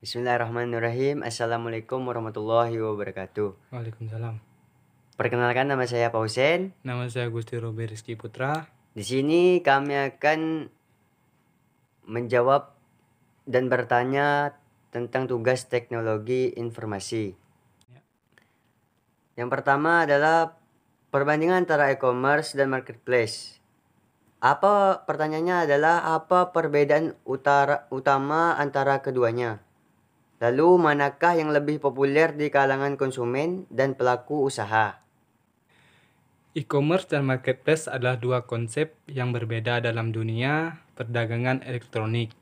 Bismillahirrahmanirrahim. Assalamualaikum warahmatullahi wabarakatuh. Waalaikumsalam. Perkenalkan, nama saya Pausen. Nama saya Gusti Robi Rizky Putra. Di sini kami akan menjawab dan bertanya tentang tugas teknologi informasi. Ya. Yang pertama adalah perbandingan antara e-commerce dan marketplace. Pertanyaannya adalah apa perbedaan utama antara keduanya? Lalu manakah yang lebih populer di kalangan konsumen dan pelaku usaha? E-commerce dan marketplace adalah dua konsep yang berbeda dalam dunia perdagangan elektronik.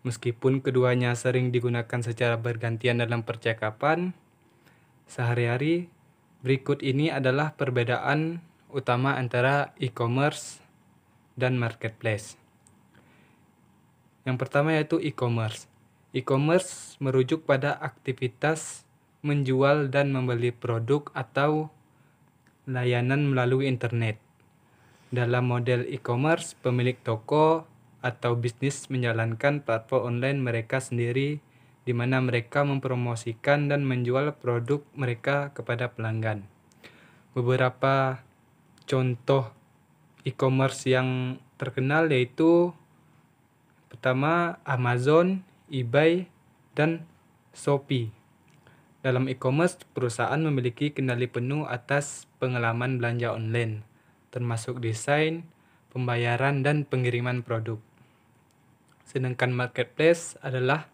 Meskipun keduanya sering digunakan secara bergantian dalam percakapan sehari-hari, berikut ini adalah perbedaan utama antara e-commerce dan marketplace. Yang pertama yaitu e-commerce. E-commerce merujuk pada aktivitas menjual dan membeli produk atau layanan melalui internet. Dalam model e-commerce, pemilik toko atau bisnis menjalankan platform online mereka sendiri di mana mereka mempromosikan dan menjual produk mereka kepada pelanggan. Beberapa contoh e-commerce yang terkenal yaitu pertama Amazon, eBay, dan Shopee. Dalam e-commerce, perusahaan memiliki kendali penuh atas pengalaman belanja online, termasuk desain, pembayaran, dan pengiriman produk. Sedangkan marketplace adalah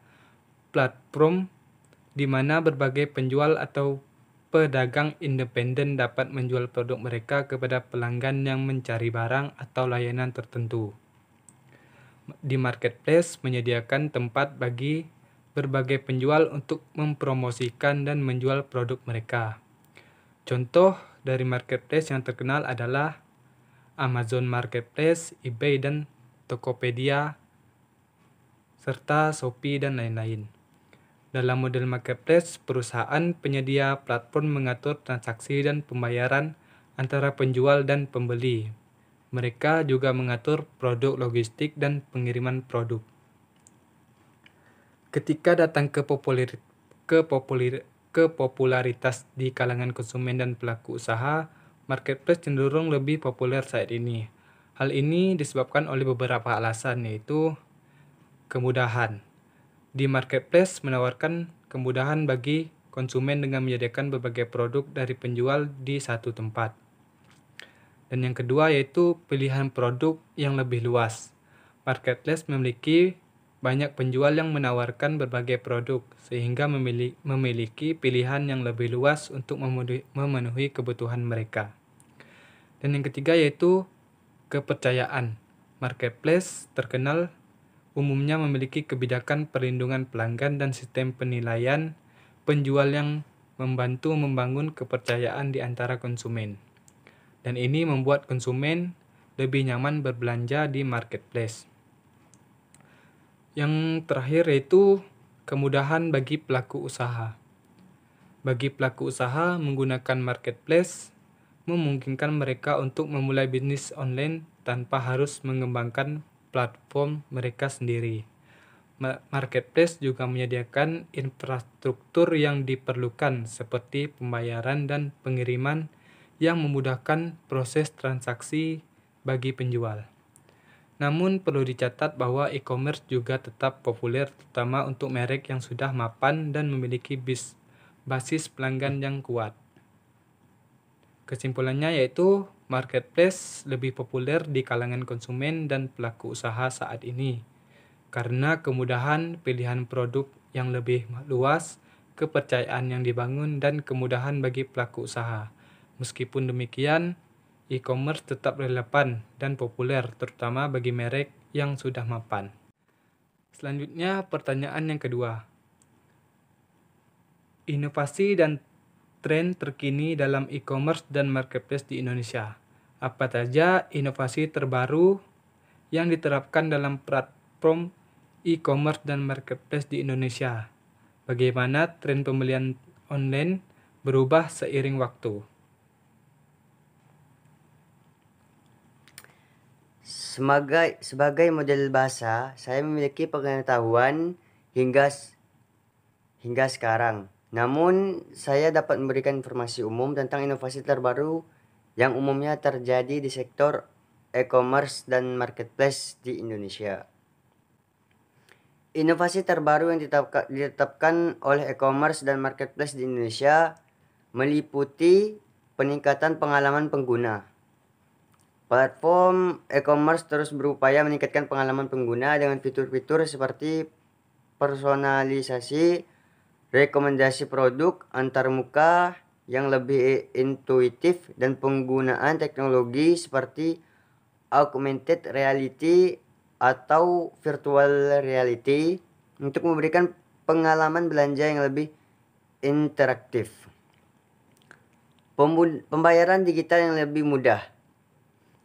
platform di mana berbagai penjual atau pedagang independen dapat menjual produk mereka kepada pelanggan yang mencari barang atau layanan tertentu. Di marketplace menyediakan tempat bagi berbagai penjual untuk mempromosikan dan menjual produk mereka. Contoh dari marketplace yang terkenal adalah Amazon Marketplace, eBay, dan Tokopedia, serta Shopee dan lain-lain. Dalam model marketplace, perusahaan penyedia platform mengatur transaksi dan pembayaran antara penjual dan pembeli. Mereka juga mengatur produk logistik dan pengiriman produk. Ketika datang popularitas di kalangan konsumen dan pelaku usaha, marketplace cenderung lebih populer saat ini. Hal ini disebabkan oleh beberapa alasan, yaitu kemudahan. Di marketplace menawarkan kemudahan bagi konsumen dengan menyediakan berbagai produk dari penjual di satu tempat. Dan yang kedua yaitu pilihan produk yang lebih luas. Marketplace memiliki banyak penjual yang menawarkan berbagai produk, sehingga memiliki pilihan yang lebih luas untuk memenuhi kebutuhan mereka. Dan yang ketiga yaitu kepercayaan. Marketplace terkenal umumnya memiliki kebijakan perlindungan pelanggan dan sistem penilaian penjual yang membantu membangun kepercayaan di antara konsumen. Dan ini membuat konsumen lebih nyaman berbelanja di marketplace. Yang terakhir yaitu kemudahan bagi pelaku usaha. Bagi pelaku usaha, menggunakan marketplace memungkinkan mereka untuk memulai bisnis online tanpa harus mengembangkan platform mereka sendiri. Marketplace juga menyediakan infrastruktur yang diperlukan seperti pembayaran dan pengiriman yang memudahkan proses transaksi bagi penjual. Namun perlu dicatat bahwa e-commerce juga tetap populer terutama untuk merek yang sudah mapan dan memiliki basis pelanggan yang kuat. Kesimpulannya yaitu marketplace lebih populer di kalangan konsumen dan pelaku usaha saat ini karena kemudahan pilihan produk yang lebih luas, kepercayaan yang dibangun, dan kemudahan bagi pelaku usaha. Meskipun demikian, e-commerce tetap relevan dan populer, terutama bagi merek yang sudah mapan. Selanjutnya, pertanyaan yang kedua. Inovasi dan tren terkini dalam e-commerce dan marketplace di Indonesia. Apa saja inovasi terbaru yang diterapkan dalam platform e-commerce dan marketplace di Indonesia? Bagaimana tren pembelian online berubah seiring waktu? Sebagai model bahasa, saya memiliki pengetahuan hingga hingga sekarang. Namun, saya dapat memberikan informasi umum tentang inovasi terbaru yang umumnya terjadi di sektor e-commerce dan marketplace di Indonesia. Inovasi terbaru yang ditetapkan oleh e-commerce dan marketplace di Indonesia meliputi peningkatan pengalaman pengguna. Platform e-commerce terus berupaya meningkatkan pengalaman pengguna dengan fitur-fitur seperti personalisasi, rekomendasi produk antarmuka yang lebih intuitif, dan penggunaan teknologi seperti augmented reality atau virtual reality untuk memberikan pengalaman belanja yang lebih interaktif. Pembayaran digital yang lebih mudah.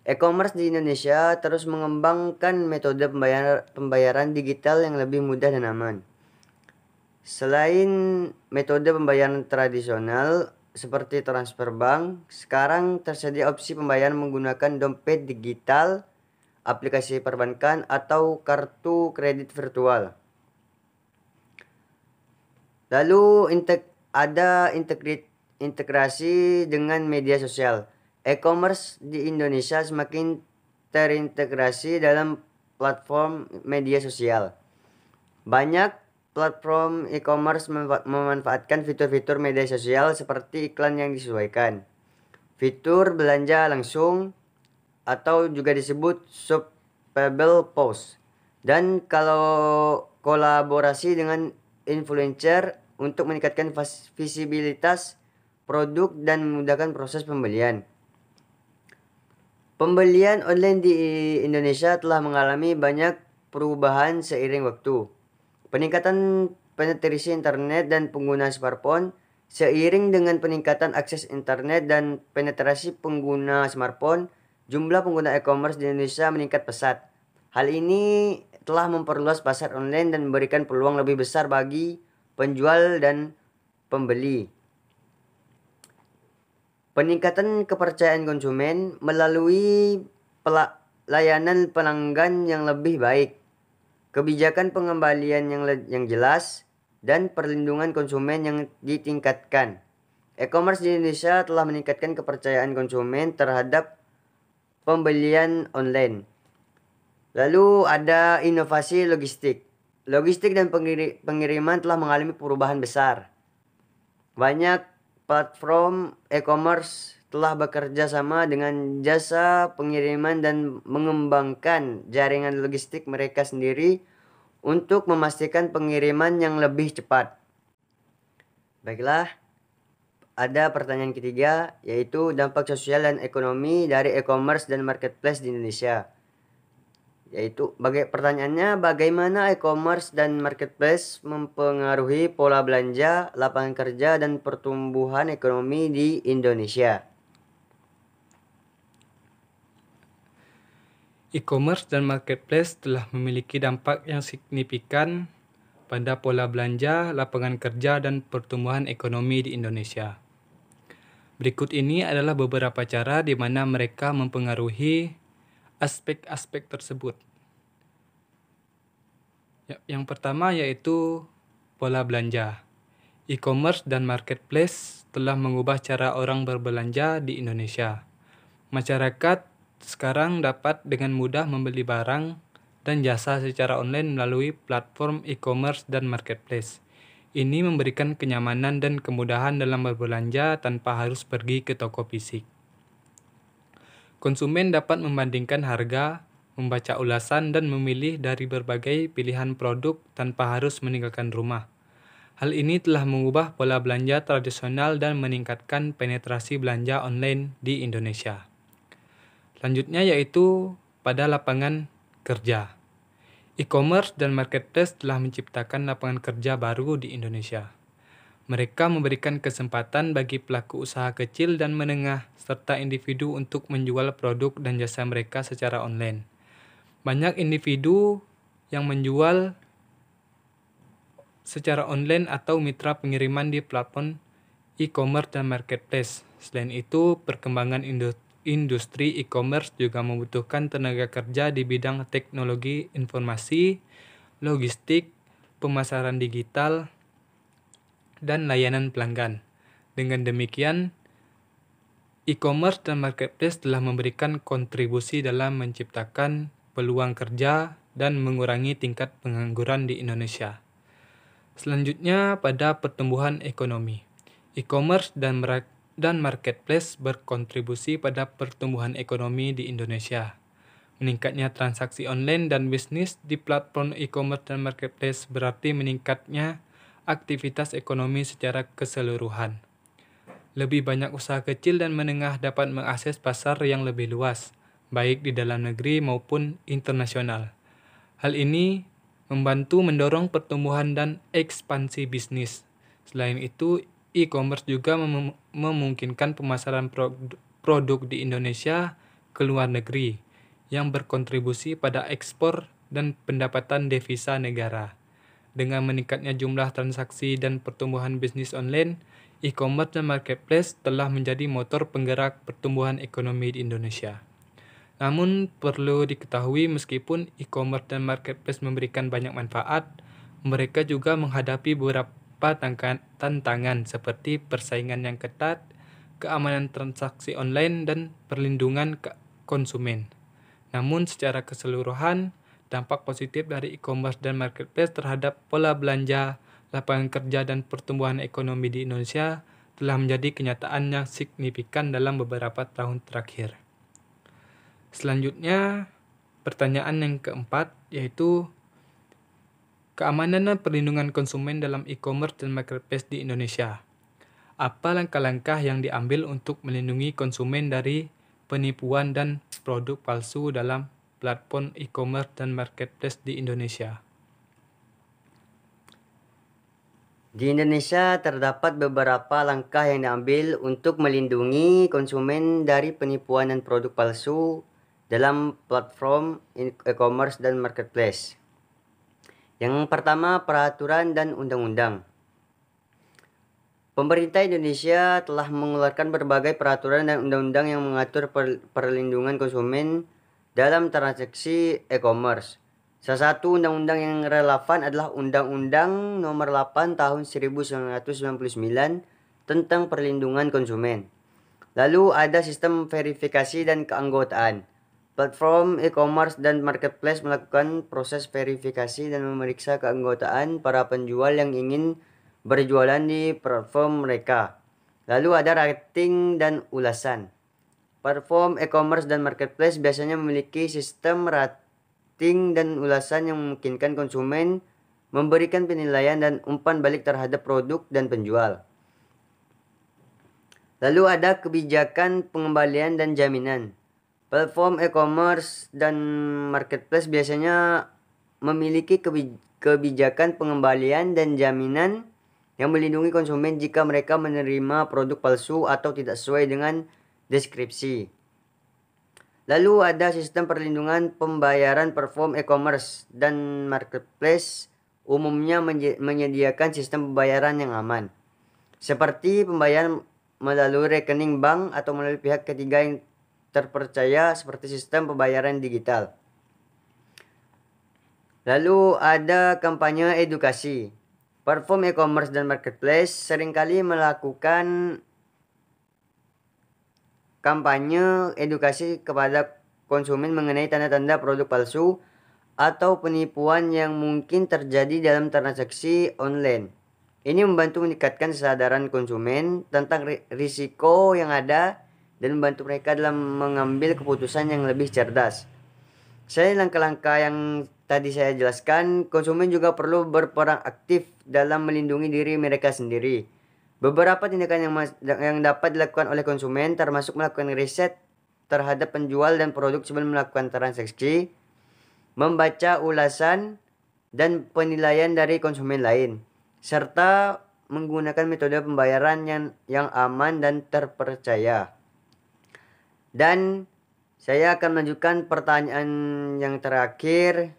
E-commerce di Indonesia terus mengembangkan metode pembayaran digital yang lebih mudah dan aman. Selain metode pembayaran tradisional seperti transfer bank, sekarang tersedia opsi pembayaran menggunakan dompet digital, aplikasi perbankan, atau kartu kredit virtual. Lalu ada integrasi dengan media sosial. E-commerce di Indonesia semakin terintegrasi dalam platform media sosial. Banyak platform e-commerce memanfaatkan fitur-fitur media sosial seperti iklan yang disesuaikan, fitur belanja langsung atau juga disebut shoppable post, dan kalau kolaborasi dengan influencer untuk meningkatkan visibilitas produk dan memudahkan proses pembelian. Pembelian online di Indonesia telah mengalami banyak perubahan seiring waktu. Peningkatan penetrasi internet dan pengguna smartphone. Seiring dengan peningkatan akses internet dan penetrasi pengguna smartphone, jumlah pengguna e-commerce di Indonesia meningkat pesat. Hal ini telah memperluas pasar online dan memberikan peluang lebih besar bagi penjual dan pembeli. Peningkatan kepercayaan konsumen melalui layanan pelanggan yang lebih baik, kebijakan pengembalian yang jelas, dan perlindungan konsumen yang ditingkatkan. E-commerce di Indonesia telah meningkatkan kepercayaan konsumen terhadap pembelian online. Lalu ada inovasi logistik. Logistik dan pengiriman telah mengalami perubahan besar. Banyak platform e-commerce telah bekerja sama dengan jasa pengiriman dan mengembangkan jaringan logistik mereka sendiri untuk memastikan pengiriman yang lebih cepat. Baiklah, ada pertanyaan ketiga, yaitu dampak sosial dan ekonomi dari e-commerce dan marketplace di Indonesia. Yaitu pertanyaannya, bagaimana e-commerce dan marketplace mempengaruhi pola belanja, lapangan kerja, dan pertumbuhan ekonomi di Indonesia? E-commerce dan marketplace telah memiliki dampak yang signifikan pada pola belanja, lapangan kerja, dan pertumbuhan ekonomi di Indonesia. Berikut ini adalah beberapa cara di mana mereka mempengaruhi aspek-aspek tersebut. Yang pertama yaitu pola belanja. E-commerce dan marketplace telah mengubah cara orang berbelanja di Indonesia. Masyarakat sekarang dapat dengan mudah membeli barang dan jasa secara online melalui platform e-commerce dan marketplace. Ini memberikan kenyamanan dan kemudahan dalam berbelanja tanpa harus pergi ke toko fisik. Konsumen dapat membandingkan harga, membaca ulasan, dan memilih dari berbagai pilihan produk tanpa harus meninggalkan rumah. Hal ini telah mengubah pola belanja tradisional dan meningkatkan penetrasi belanja online di Indonesia. Selanjutnya yaitu pada lapangan kerja. E-commerce dan marketplace telah menciptakan lapangan kerja baru di Indonesia. Mereka memberikan kesempatan bagi pelaku usaha kecil dan menengah serta individu untuk menjual produk dan jasa mereka secara online. Banyak individu yang menjual secara online atau mitra pengiriman di platform e-commerce dan marketplace. Selain itu, perkembangan industri e-commerce juga membutuhkan tenaga kerja di bidang teknologi informasi, logistik, pemasaran digital, dan layanan pelanggan. Dengan demikian, e-commerce dan marketplace telah memberikan kontribusi dalam menciptakan peluang kerja dan mengurangi tingkat pengangguran di Indonesia. Selanjutnya, pada pertumbuhan ekonomi. E-commerce dan marketplace berkontribusi pada pertumbuhan ekonomi di Indonesia. Meningkatnya transaksi online dan bisnis di platform e-commerce dan marketplace berarti meningkatnya aktivitas ekonomi secara keseluruhan. Lebih banyak usaha kecil dan menengah dapat mengakses pasar yang lebih luas, baik di dalam negeri maupun internasional. Hal ini membantu mendorong pertumbuhan dan ekspansi bisnis. Selain itu, e-commerce juga memungkinkan pemasaran produk di Indonesia ke luar negeri, yang berkontribusi pada ekspor dan pendapatan devisa negara. Dengan meningkatnya jumlah transaksi dan pertumbuhan bisnis online, e-commerce dan marketplace telah menjadi motor penggerak pertumbuhan ekonomi di Indonesia. Namun, perlu diketahui meskipun e-commerce dan marketplace memberikan banyak manfaat, mereka juga menghadapi beberapa tantangan seperti persaingan yang ketat, keamanan transaksi online, dan perlindungan konsumen. Namun, secara keseluruhan, dampak positif dari e-commerce dan marketplace terhadap pola belanja, lapangan kerja, dan pertumbuhan ekonomi di Indonesia telah menjadi kenyataan yang signifikan dalam beberapa tahun terakhir. Selanjutnya, pertanyaan yang keempat, yaitu keamanan dan perlindungan konsumen dalam e-commerce dan marketplace di Indonesia. Apa langkah-langkah yang diambil untuk melindungi konsumen dari penipuan dan produk palsu dalam platform e-commerce dan marketplace di Indonesia? Di Indonesia terdapat beberapa langkah yang diambil untuk melindungi konsumen dari penipuan dan produk palsu dalam platform e-commerce dan marketplace. Yang pertama, peraturan dan undang-undang. Pemerintah Indonesia telah mengeluarkan berbagai peraturan dan undang-undang yang mengatur perlindungan konsumen dalam transaksi e-commerce. Salah satu undang-undang yang relevan adalah Undang-Undang Nomor 8 Tahun 1999 tentang perlindungan konsumen. Lalu ada sistem verifikasi dan keanggotaan. Platform e-commerce dan marketplace melakukan proses verifikasi dan memeriksa keanggotaan para penjual yang ingin berjualan di platform mereka. Lalu ada rating dan ulasan. Platform e-commerce dan marketplace biasanya memiliki sistem rating dan ulasan yang memungkinkan konsumen memberikan penilaian dan umpan balik terhadap produk dan penjual. Lalu ada kebijakan pengembalian dan jaminan. Platform e-commerce dan marketplace biasanya memiliki kebijakan pengembalian dan jaminan yang melindungi konsumen jika mereka menerima produk palsu atau tidak sesuai dengan deskripsi. Lalu ada sistem perlindungan pembayaran. Platform e-commerce dan marketplace umumnya menyediakan sistem pembayaran yang aman, seperti pembayaran melalui rekening bank atau melalui pihak ketiga yang terpercaya seperti sistem pembayaran digital. Lalu ada kampanye edukasi. Platform e-commerce dan marketplace seringkali melakukan kampanye edukasi kepada konsumen mengenai tanda-tanda produk palsu atau penipuan yang mungkin terjadi dalam transaksi online. Ini membantu meningkatkan kesadaran konsumen tentang risiko yang ada dan membantu mereka dalam mengambil keputusan yang lebih cerdas. Selain langkah-langkah yang tadi saya jelaskan, konsumen juga perlu berperan aktif dalam melindungi diri mereka sendiri. Beberapa tindakan yang dapat dilakukan oleh konsumen termasuk melakukan riset terhadap penjual dan produk sebelum melakukan transaksi, membaca ulasan dan penilaian dari konsumen lain, serta menggunakan metode pembayaran yang aman dan terpercaya. Dan saya akan melanjutkan pertanyaan yang terakhir,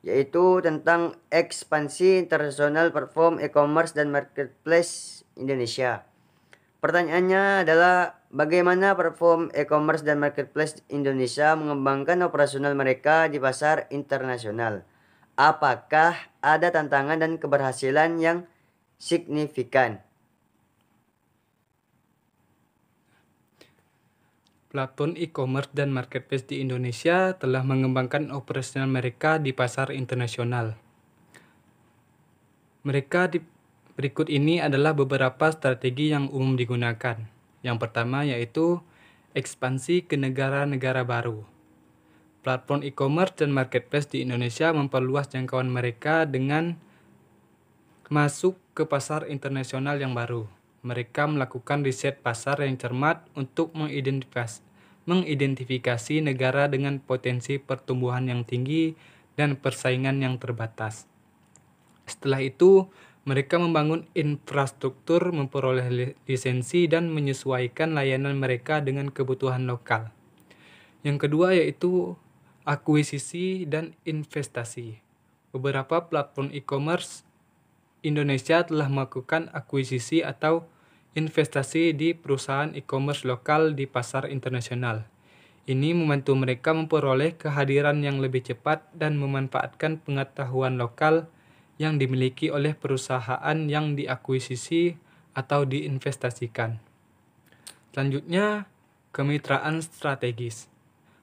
yaitu tentang ekspansi internasional platform e-commerce dan marketplace Indonesia. Pertanyaannya adalah, bagaimana platform e-commerce dan marketplace Indonesia mengembangkan operasional mereka di pasar internasional? Apakah ada tantangan dan keberhasilan yang signifikan. Platform e-commerce dan marketplace di Indonesia telah mengembangkan operasional mereka di pasar internasional. Berikut ini adalah beberapa strategi yang umum digunakan. Yang pertama yaitu ekspansi ke negara-negara baru. Platform e-commerce dan marketplace di Indonesia memperluas jangkauan mereka dengan masuk ke pasar internasional yang baru. Mereka melakukan riset pasar yang cermat untuk mengidentifikasi negara dengan potensi pertumbuhan yang tinggi dan persaingan yang terbatas. Setelah itu, mereka membangun infrastruktur, memperoleh lisensi, dan menyesuaikan layanan mereka dengan kebutuhan lokal. Yang kedua yaitu akuisisi dan investasi. Beberapa platform e-commerce Indonesia telah melakukan akuisisi atau investasi di perusahaan e-commerce lokal di pasar internasional. Ini membantu mereka memperoleh kehadiran yang lebih cepat dan memanfaatkan pengetahuan lokal yang dimiliki oleh perusahaan yang diakuisisi atau diinvestasikan. Selanjutnya, kemitraan strategis.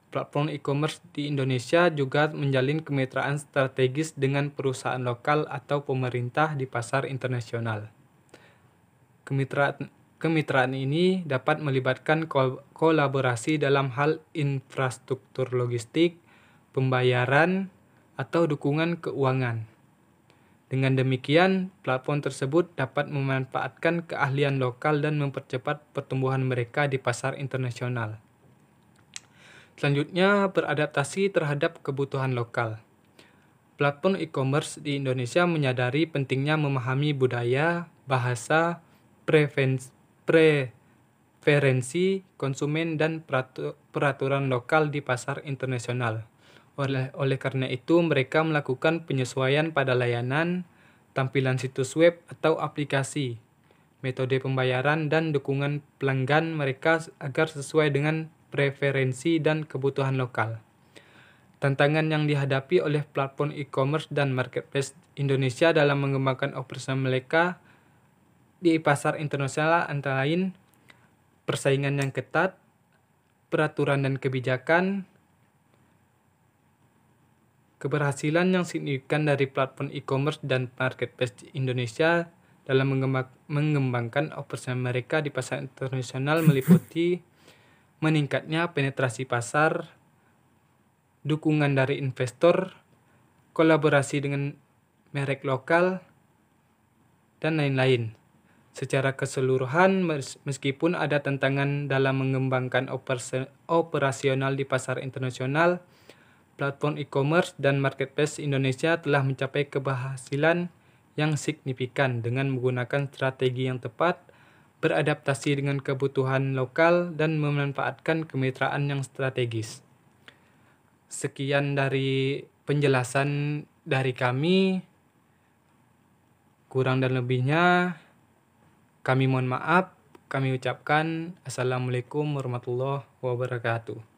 Platform e-commerce di Indonesia juga menjalin kemitraan strategis dengan perusahaan lokal atau pemerintah di pasar internasional. Kemitraan ini dapat melibatkan kolaborasi dalam hal infrastruktur logistik, pembayaran, atau dukungan keuangan. Dengan demikian, platform tersebut dapat memanfaatkan keahlian lokal dan mempercepat pertumbuhan mereka di pasar internasional. Selanjutnya, beradaptasi terhadap kebutuhan lokal. Platform e-commerce di Indonesia menyadari pentingnya memahami budaya, bahasa, preferensi konsumen, dan peraturan lokal di pasar internasional. Oleh karena itu, mereka melakukan penyesuaian pada layanan, tampilan situs web atau aplikasi, metode pembayaran, dan dukungan pelanggan mereka agar sesuai dengan preferensi dan kebutuhan lokal. Tantangan yang dihadapi oleh platform e-commerce dan marketplace Indonesia dalam mengembangkan operasi mereka di pasar internasional antara lain persaingan yang ketat, peraturan dan kebijakan, keberhasilan yang signifikan dari platform e-commerce dan marketplace Indonesia dalam mengembangkan operasi mereka di pasar internasional meliputi meningkatnya penetrasi pasar, dukungan dari investor, kolaborasi dengan merek lokal, dan lain-lain. Secara keseluruhan, meskipun ada tantangan dalam mengembangkan operasional di pasar internasional, platform e-commerce dan marketplace Indonesia telah mencapai keberhasilan yang signifikan dengan menggunakan strategi yang tepat, beradaptasi dengan kebutuhan lokal, dan memanfaatkan kemitraan yang strategis. Sekian dari penjelasan dari kami. Kurang dan lebihnya kami mohon maaf. Kami ucapkan Assalamualaikum warahmatullahi wabarakatuh.